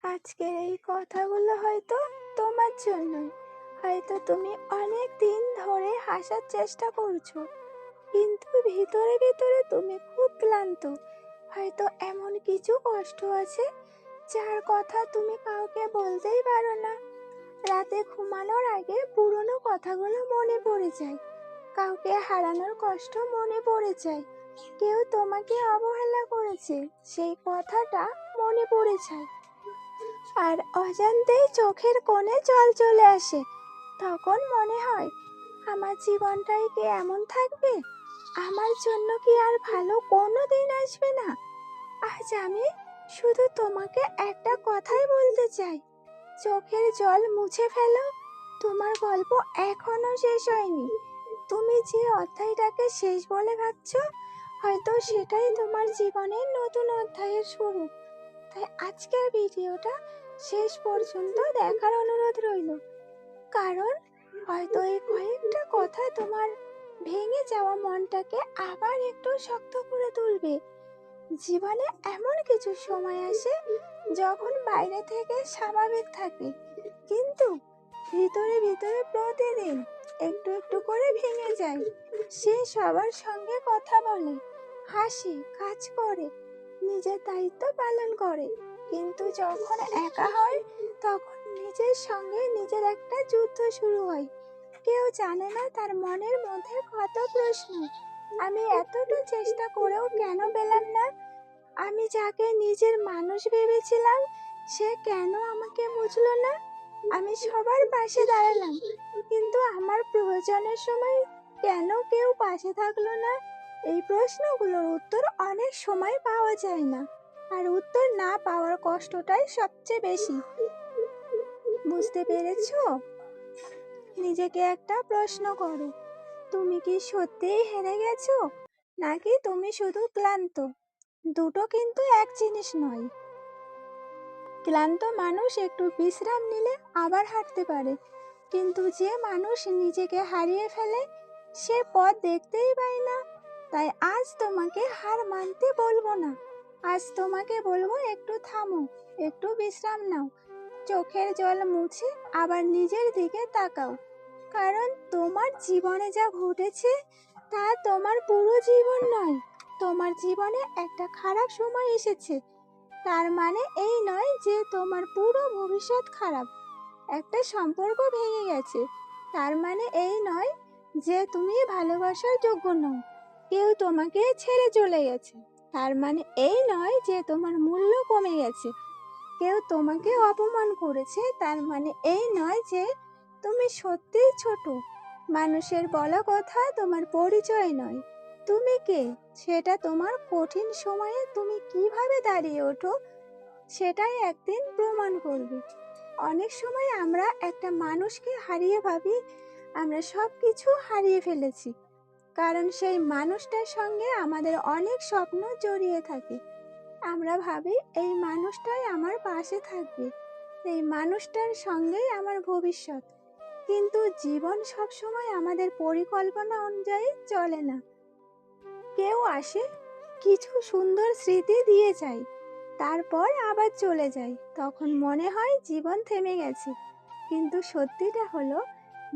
আজকের এই কথাগুলো হয়তো তোমার জন্যই। হয়তো তুমি অনেক দিন ধরে হাসার চেষ্টা করছো, কিন্তু ভিতরে ভিতরে তুমি খুব ক্লান্ত। হয়তো এমন কিছু কষ্ট আছে যার কথা তুমি কাউকে বলতেই পারো না। রাতে ঘুমানোর আগে পুরনো কথাগুলো মনে পড়ে যায়, কাউকে হারানোর কষ্ট মনে পড়ে যায়, কেউ তোমাকে অবহেলা করেছে সেই কথাটা মনে পড়ে যায়। আর অজান্তেই চোখের কোণে জল চলে আসে। তখন মনে হয়, আমার জীবনটাই কি এমন থাকবে? আমার জন্য কি আর ভালো কোনো দিন আসবে না? আজ আমি শুধু তোমাকে একটা কথাই বলতে চাই, চোখের জল মুছে ফেলো। তোমার গল্প এখনো শেষ হয়নি। তুমি যে অধ্যায়টাকে শেষ বলে ভাবছো, হয়তো সেটাই তোমার জীবনের নতুন অধ্যায়ের শুরু। তাই আজকের ভিডিওটা শেষ পর্যন্ত দেখার অনুরোধ রইল, কারণ হয়তো এই কয়েকটা কথা তোমার ভেঙে যাওয়া মনটাকে আবার একটু শক্ত করে তুলবে। জীবনে এমন কিছু সময় আসে যখন বাইরে থেকে স্বাভাবিক থাকে, কিন্তু ভিতরে ভিতরে প্রতিদিন একটু একটু করে ভেঙে যায়। সে সবার সঙ্গে কথা বলে, হাসে, কাজ করে, নিজের দায়িত্ব পালন করে, কিন্তু যখন একা হয় তখন নিজের সঙ্গে নিজের একটা যুদ্ধ শুরু হয়। কেউ জানে না তার মনের মধ্যে কত প্রশ্ন। আমি এতটা চেষ্টা করেও কেন পেলাম না? আমি যাকে নিজের মানুষ ভেবেছিলাম সে কেন আমাকে বুঝলো না? আমি সবার পাশে দাঁড়ালাম, কিন্তু আমার প্রয়োজনের সময় কেন কেউ পাশে থাকলো না? এই প্রশ্নগুলোর উত্তর অনেক সময় পাওয়া যায় না, আর উত্তর না পাওয়ার কষ্টটাই সবচেয়ে বেশি। বুঝতে পেরেছো? নিজেকে একটা প্রশ্ন করো, তুমি কি সত্যিই হেরে গেছো, নাকি তুমি শুধু ক্লান্ত? দুটো কিন্তু এক জিনিস নয়। ক্লান্ত মানুষ একটু বিশ্রাম নিলে আবার হাঁটতে পারে, কিন্তু যে মানুষ নিজেকে হারিয়ে ফেলে সে পথ দেখতেই পায় না। তাই আজ তোমাকে হার মানতে বলবো না, আজ তোমাকে বলবো একটু থামো, একটু বিশ্রাম নাও, চোখের জল মুছে আবার নিজের দিকে তাকাও। কারণ তোমার জীবনে যা ঘটেছে তা তোমার পুরো জীবন নয়। তোমার জীবনে একটা খারাপ সময় এসেছে, তার মানে এই নয় যে তোমার পুরো ভবিষ্যৎ খারাপ। একটা সম্পর্ক ভেঙে গেছে, তার মানে এই নয় যে তুমি ভালোবাসার যোগ্য নও। কেউ তোমাকে ছেড়ে চলে গেছে, তার মানে এই নয় যে তোমার মূল্য কমে গেছে। কেউ তোমাকে অপমান করেছে, তার মানে এই নয় যে তুমি সত্যিই ছোট। মানুষের বলা কথা তোমার পরিচয় নয়। তুমি কে সেটা তোমার কঠিন সময়ে তুমি কিভাবে দাঁড়িয়ে ওঠো সেটাই একদিন প্রমাণ করবে। অনেক সময় আমরা একটা মানুষকে হারিয়ে ভাবি আমরা সব কিছু হারিয়ে ফেলেছি, কারণ সেই মানুষটার সঙ্গে আমাদের অনেক স্বপ্ন জড়িয়ে থাকে। আমরা ভাবি এই মানুষটাই আমার পাশে থাকবে, এই মানুষটার সঙ্গেই আমার ভবিষ্যৎ। কিন্তু জীবন সবসময় আমাদের পরিকল্পনা অনুযায়ী চলে না। কেউ আসে, কিছু সুন্দর স্মৃতি দিয়ে যায়, তারপর আবার চলে যায়। তখন মনে হয় জীবন থেমে গেছে, কিন্তু সত্যিটা হলো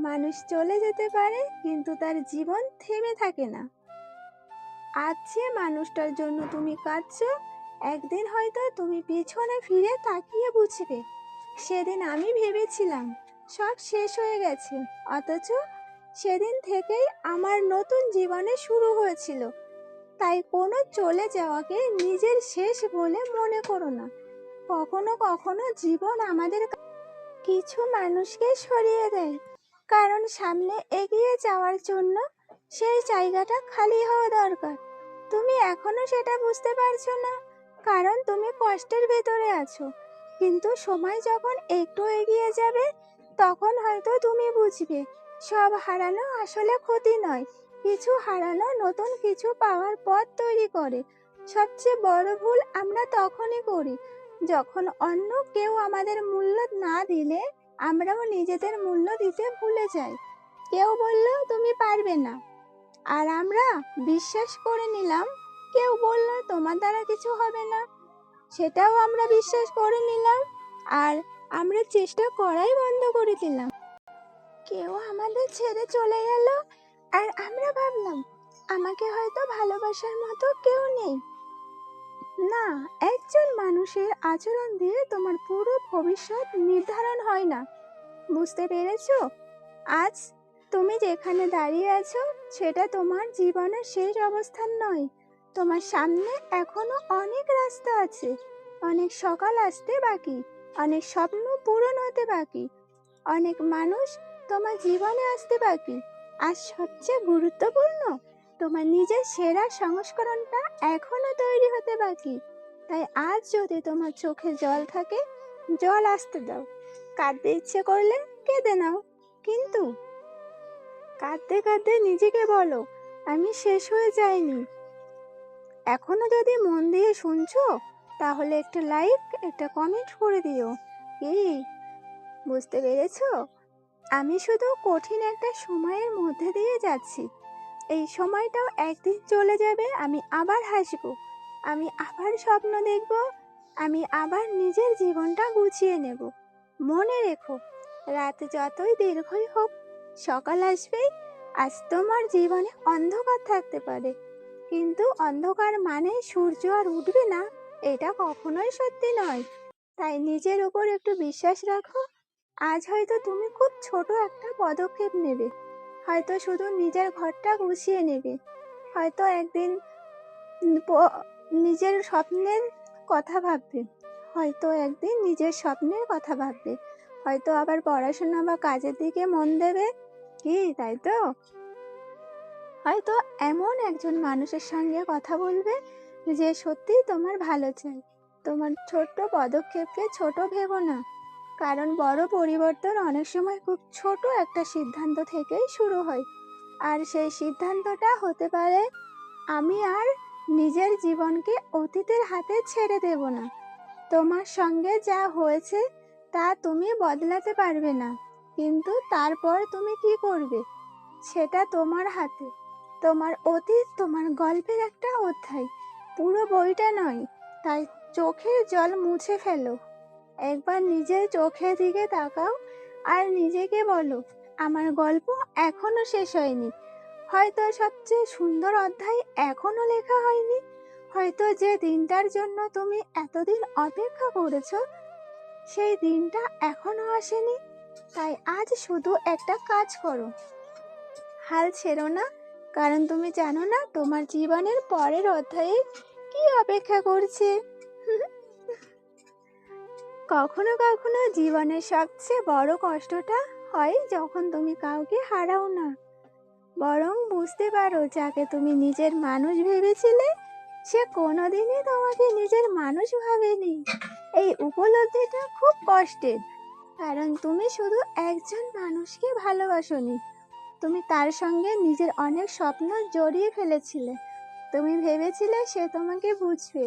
মানুষ চলে যেতে পারে, কিন্তু তার জীবন থেমে থাকে না। আজ যে মানুষটার জন্য তুমি কাঁদছো, একদিন হয়তো তুমি পিছনে ফিরে তাকিয়ে বুঝবে, সেদিন আমি ভেবেছিলাম সব শেষ হয়ে গেছে, অথচ সেদিন থেকেই আমার নতুন জীবনে শুরু হয়েছিল। তাই কোনো চলে যাওয়াকে নিজের শেষ বলে মনে করো না। কখনো কখনো জীবন আমাদের কিছু মানুষকে সরিয়ে দেয়, কারণ সামনে এগিয়ে যাওয়ার জন্য সেই জায়গাটা খালি হওয়া দরকার। তুমি এখনো সেটা বুঝতে পারছো না, কারণ তুমি কষ্টের ভেতরে আছো। কিন্তু সময় যখন একটু এগিয়ে যাবে তখন হয়তো তুমি বুঝবে সব হারানো আসলে ক্ষতি নয়। কিছু হারানো নতুন কিছু পাওয়ার পথ তৈরি করে। সবচেয়ে বড় ভুল আমরা তখনই করি যখন অন্য কেউ আমাদের মূল্য না দিলে আমরাও নিজেদের মূল্য দিতে ভুলে যাই। কেউ বলল তুমি পারবে না, আর আমরা বিশ্বাস করে নিলাম। কেউ বলল তোমার দ্বারা কিছু হবে না, সেটাও আমরা বিশ্বাস করে নিলাম। আর আমরা চেষ্টা করাই বন্ধ করে দিলাম। কেউ আমাদের ছেড়ে চলে গেল আর আমরা ভাবলাম আমাকে হয়তো ভালোবাসার মতো কেউ নেই। না, একজন মানুষের আচরণ দিয়ে তোমার পুরো ভবিষ্যৎ নির্ধারণ হয় না। বুঝতে পেরেছো? আজ তুমি যেখানে দাঁড়িয়ে আছো সেটা তোমার জীবনের শেষ অবস্থান নয়। তোমার সামনে এখনো অনেক রাস্তা আছে, অনেক সকাল আসতে বাকি, অনেক স্বপ্ন পূরণ হতে বাকি, অনেক মানুষ তোমার জীবনে আসতে বাকি। আর সবচেয়ে গুরুত্বপূর্ণ, তোমার নিজের সেরা সংস্করণটা এখনো তৈরি হতে বাকি। তাই আজ যদি তোমার চোখে জল থাকে, জল আসতে দাও। কাঁদতে ইচ্ছে করলে কেঁদে নাও, কিন্তু কাঁদতে কাঁদতে নিজেকে বলো, আমি শেষ হয়ে যাইনি। এখনো যদি মন দিয়ে শুনছো, তাহলে একটা লাইক, একটা কমেন্ট করে দিও। কি বুঝতে পেরেছো? আমি শুধু কঠিন একটা সময়ের মধ্যে দিয়ে যাচ্ছি। এই সময়টাও একদিন চলে যাবে, আমি আবার হাসবো, আমি আবার স্বপ্ন দেখব, আমি আবার নিজের জীবনটা গুছিয়ে নেব। মনে রেখো, রাত যতই দীর্ঘই হোক, সকাল আসবেই। আজ তোমার জীবনে অন্ধকার থাকতে পারে, কিন্তু অন্ধকার মানে সূর্য আর উঠবে না, এটা কখনোই সত্যি নয়। তাই নিজের উপর একটু বিশ্বাস রাখো। আজ হয়তো তুমি খুব ছোট একটা পদক্ষেপ নেবে, হয়তো শুধু নিজের ঘরটা গুছিয়ে নেবে, হয়তো একদিন নিজের স্বপ্নের কথা ভাববে, হয়তো একদিন নিজের স্বপ্নের কথা ভাববে, হয়তো আবার পড়াশোনা বা কাজের দিকে মন দেবে। কি তাই তো? হয়তো এমন একজন মানুষের সঙ্গে কথা বলবে যে সত্যিই তোমার ভালো চায়। তোমার ছোট্ট পদক্ষেপকে ছোট ভেবো না, কারণ বড় পরিবর্তন অনেক সময় খুব ছোট একটা সিদ্ধান্ত থেকেই শুরু হয়। আর সেই সিদ্ধান্তটা হতে পারে, আমি আর নিজের জীবনকে অতীতের হাতে ছেড়ে দেব না। তোমার সঙ্গে যা হয়েছে তা তুমি বদলাতে পারবে না, কিন্তু তারপর তুমি কি করবে সেটা তোমার হাতে। তোমার অতীত তোমার গল্পের একটা অধ্যায়, পুরো বইটা নয়। তাই চোখের জল মুছে ফেলো, একবার নিজের চোখের দিকে তাকাও আর নিজেকে বলো, আমার গল্প এখনো শেষ হয়নি। হয়তো সবচেয়ে সুন্দর অধ্যায় এখনো লেখা হয়নি, হয়তো যে দিনটার জন্য তুমি এতদিন অপেক্ষা করেছো সেই দিনটা এখনো আসেনি। তাই আজ শুধু একটা কাজ করো, হাল ছেড়ো না, কারণ তুমি জানো না তোমার জীবনের পরের অধ্যায়ে কি অপেক্ষা করছে। কখনো কখনো জীবনের সবচেয়ে বড় কষ্টটা হয় যখন তুমি কাউকে হারাও না, বরং বুঝতে পারো যাকে তুমি নিজের মানুষ ভেবেছিলে সে কোনোদিনই তোমাকে নিজের মানুষ ভাবেনি। এই উপলব্ধিটা খুব কষ্টের, কারণ তুমি শুধু একজন মানুষকে ভালোবাসোনি, তুমি তার সঙ্গে নিজের অনেক স্বপ্ন জড়িয়ে ফেলেছিলে। তুমি ভেবেছিলে সে তোমাকে বুঝবে,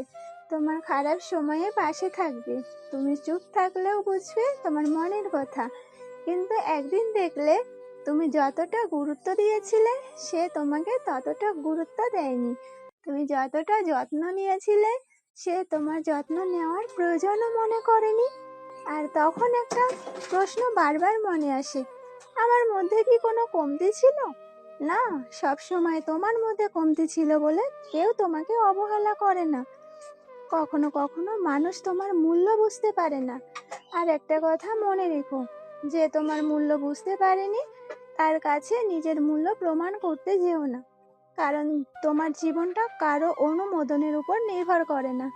তোমার খারাপ সময়ে পাশে থাকবে, তুমি চুপ থাকলেও বুঝবে তোমার মনের কথা। কিন্তু একদিন দেখলে তুমি যতটা গুরুত্ব দিয়েছিলে সে তোমাকে ততটা গুরুত্ব দেয়নি, তুমি যতটা যত্ন নিয়েছিলে সে তোমার যত্ন নেওয়ার প্রয়োজনও মনে করেনি। আর তখন একটা প্রশ্ন বারবার মনে আসে, আমার মধ্যে কি কোনো কমতি ছিল? না, সব সময় তোমার মধ্যে কমতি ছিল বলে কেউ তোমাকে অবহেলা করে না। কখনো কখনো মানুষ তোমার মূল্য বুঝতে পারে না। আর একটা কথা মনে রেখো, যে তোমার মূল্য বুঝতে পারেনি তার কাছে নিজের মূল্য প্রমাণ করতে যেও না, কারণ তোমার জীবনটা কারো অনুমোদনের উপর নির্ভর করে না।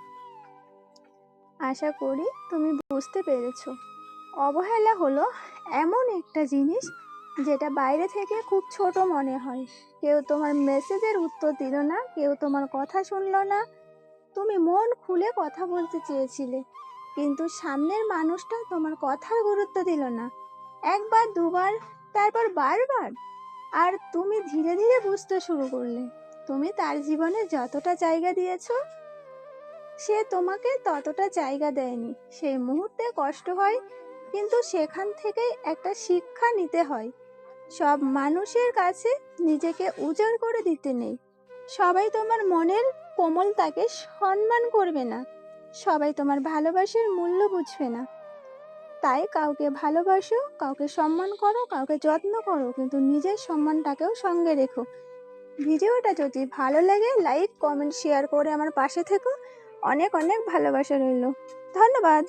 আশা করি তুমি বুঝতে পেরেছো। অবহেলা হলো এমন একটা জিনিস যেটা বাইরে থেকে খুব ছোট মনে হয়। কেউ তোমার মেসেজের উত্তর দিল না, কেউ তোমার কথা শুনলো না, তুমি মন খুলে কথা বলতে চেয়েছিলে, কিন্তু সামনের মানুষটা তোমার কথার গুরুত্ব দিল না। একবার, দুবার, তারপর বারবার। আর তুমি ধীরে ধীরে বুঝতে শুরু করলে তুমি তার জীবনে যতটা জায়গা দিয়েছো সে তোমাকে ততটা জায়গা দেয়নি। সেই মুহূর্তে কষ্ট হয়, কিন্তু সেখান থেকেই একটা শিক্ষা নিতে হয়। সব মানুষের কাছে নিজেকে উজাড় করে দিতে নেই। সবাই তোমার মনের কোমলতাকে সম্মান করবে না, সবাই তোমার ভালোবাসার মূল্য বুঝবে না। তাই কাউকে ভালোবাসো, কাউকে সম্মান করো, কাউকে যত্ন করো, কিন্তু নিজের সম্মানটাকেও সঙ্গে রেখো। ভিডিওটা যদি ভালো লাগে লাইক, কমেন্ট, শেয়ার করে আমার পাশে থেকো। অনেক অনেক ভালোবাসা রইল। ধন্যবাদ।